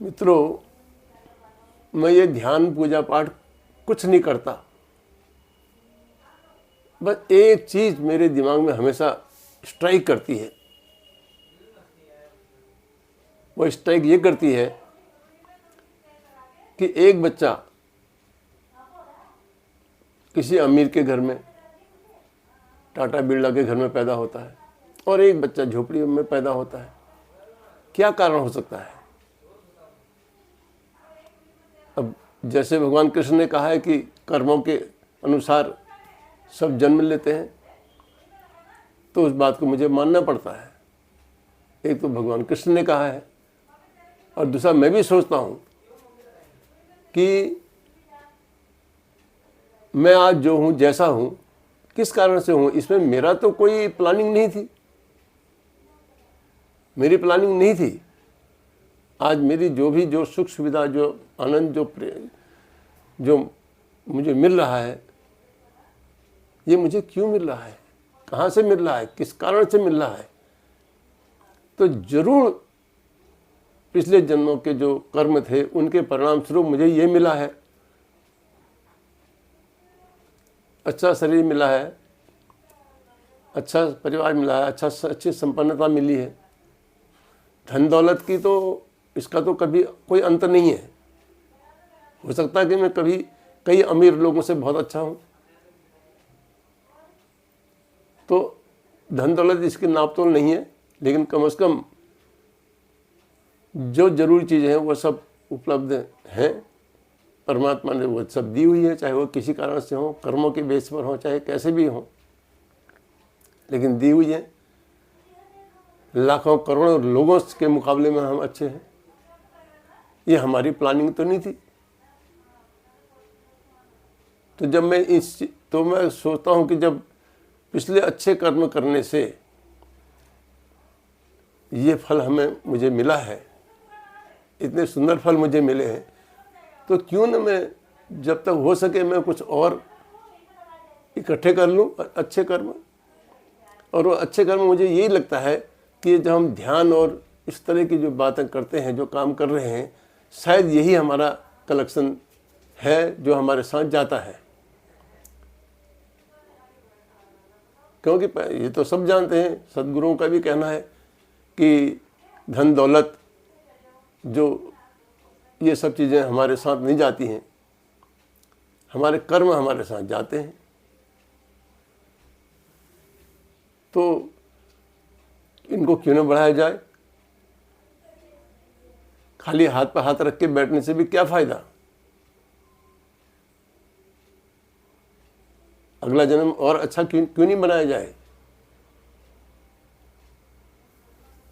मित्रों, मैं ये ध्यान पूजा पाठ कुछ नहीं करता। बस एक चीज मेरे दिमाग में हमेशा स्ट्राइक करती है। वो स्ट्राइक ये करती है कि एक बच्चा किसी अमीर के घर में, टाटा बिरला के घर में पैदा होता है और एक बच्चा झोपड़ी में पैदा होता है। क्या कारण हो सकता है? अब जैसे भगवान कृष्ण ने कहा है कि कर्मों के अनुसार सब जन्म लेते हैं, तो उस बात को मुझे मानना पड़ता है। एक तो भगवान कृष्ण ने कहा है और दूसरा मैं भी सोचता हूं कि मैं आज जो हूं, जैसा हूं, किस कारण से हूं, इसमें मेरा तो कोई प्लानिंग नहीं थी। मेरी प्लानिंग नहीं थी। आज मेरी जो सुख सुविधा, जो आनंद, जो मुझे मिल रहा है, ये मुझे क्यों मिल रहा है, कहाँ से मिल रहा है, किस कारण से मिल रहा है? तो जरूर पिछले जन्मों के जो कर्म थे उनके परिणाम स्वरूप मुझे ये मिला है। अच्छा शरीर मिला है, अच्छा परिवार मिला है, अच्छी संपन्नता मिली है। धन दौलत की तो इसका तो कभी कोई अंत नहीं है। हो सकता है कि मैं कभी कई अमीर लोगों से बहुत अच्छा हूं, तो धन दौलत इसकी नापतोल नहीं है, लेकिन कम से कम जो जरूरी चीज़ें हैं वो सब उपलब्ध हैं। परमात्मा ने वो सब दी हुई है, चाहे वो किसी कारण से हो, कर्मों के बेस पर हो, चाहे कैसे भी हो, लेकिन दी हुई है। लाखों करोड़ों लोगों के मुकाबले में हम अच्छे हैं। ये हमारी प्लानिंग तो नहीं थी। तो जब मैं सोचता हूं कि जब पिछले अच्छे कर्म करने से ये फल मुझे मिला है, इतने सुंदर फल मुझे मिले हैं, तो क्यों न मैं जब तक हो सके मैं कुछ और इकट्ठे कर लूं अच्छे कर्म। और वो अच्छे कर्म, मुझे यही लगता है कि जब हम ध्यान और इस तरह की जो बातें करते हैं, जो काम कर रहे हैं, शायद यही हमारा कलेक्शन है जो हमारे साथ जाता है। क्योंकि ये तो सब जानते हैं, सद्गुरुओं का भी कहना है कि धन दौलत, जो ये सब चीज़ें हमारे साथ नहीं जाती हैं, हमारे कर्म हमारे साथ जाते हैं। तो इनको क्यों न बढ़ाया जाए? खाली हाथ पर हाथ रख के बैठने से भी क्या फायदा? अगला जन्म और अच्छा क्यों नहीं बनाया जाए?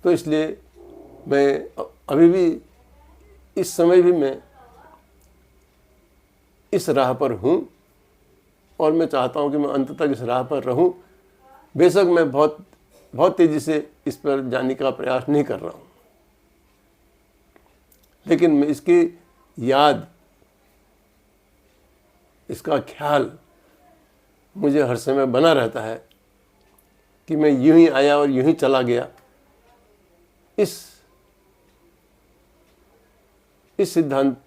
तो इसलिए मैं अभी भी, इस समय भी मैं इस राह पर हूं और मैं चाहता हूं कि मैं अंत तक इस राह पर रहूं। बेशक मैं बहुत तेजी से इस पर जाने का प्रयास नहीं कर रहा हूं, लेकिन मैं इसकी याद, इसका ख्याल मुझे हर समय बना रहता है कि मैं यूं ही आया और यूं ही चला गया। इस सिद्धांत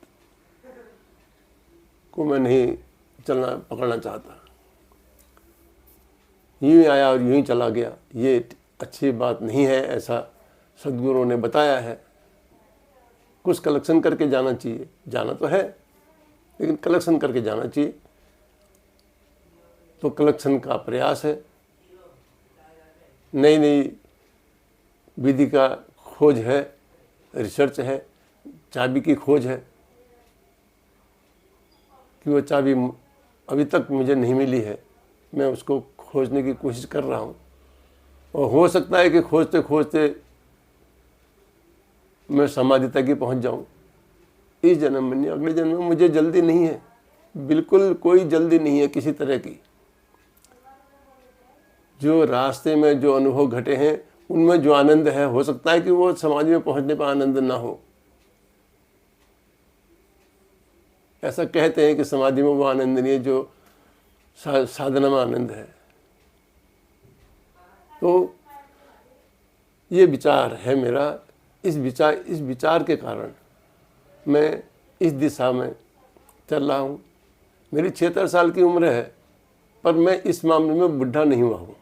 को मैं नहीं पकड़ना चाहता। यूं ही आया और यूं ही चला गया, ये अच्छी बात नहीं है, ऐसा सद्गुरुओं ने बताया है। कुछ कलेक्शन करके जाना चाहिए, जाना तो है, लेकिन कलेक्शन करके जाना चाहिए। तो कलेक्शन का प्रयास है, नई नई विधि का खोज है, रिसर्च है, चाबी की खोज है, कि वो चाबी अभी तक मुझे नहीं मिली है। मैं उसको खोजने की कोशिश कर रहा हूँ, और हो सकता है कि खोजते खोजते मैं समाधि तक ही पहुँच जाऊँ। इस जन्म में नहीं, अगले जन्म में मुझे जल्दी नहीं है, बिल्कुल कोई जल्दी नहीं है किसी तरह की। जो रास्ते में जो अनुभव घटे हैं उनमें जो आनंद है, हो सकता है कि वो समाधि में पहुंचने पर आनंद ना हो। ऐसा कहते हैं कि समाधि में वो आनंद नहीं है जो साधना में आनंद है। तो ये विचार है मेरा। इस विचार के कारण मैं इस दिशा में चल रहा हूँ। मेरी 76 साल की उम्र है, पर मैं इस मामले में बुढ़ा नहीं हुआ हूँ।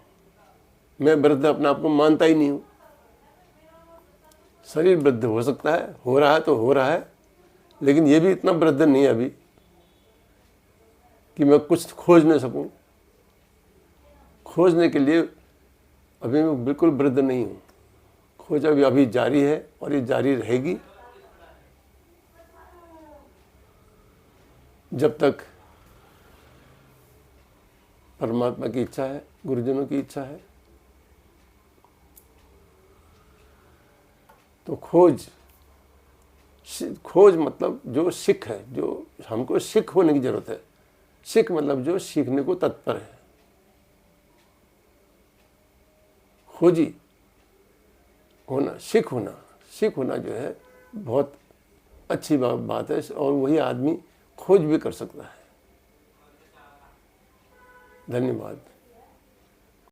मैं वृद्ध अपने आप को मानता ही नहीं हूँ। शरीर वृद्ध हो सकता है, हो रहा है तो हो रहा है, लेकिन ये भी इतना वृद्ध नहीं है अभी कि मैं कुछ खोज नहीं सकूं। खोजने के लिए अभी मैं बिल्कुल वृद्ध नहीं हूं। खोज अभी जारी है और ये जारी रहेगी जब तक परमात्मा की इच्छा है, गुरुजनों की इच्छा है। तो खोज मतलब जो सिख है, जो हमको सिख होने की जरूरत है। सिख मतलब जो सीखने को तत्पर है। खोजी होना, सिख होना जो है बहुत अच्छी बात है, और वही आदमी खोज भी कर सकता है। धन्यवाद।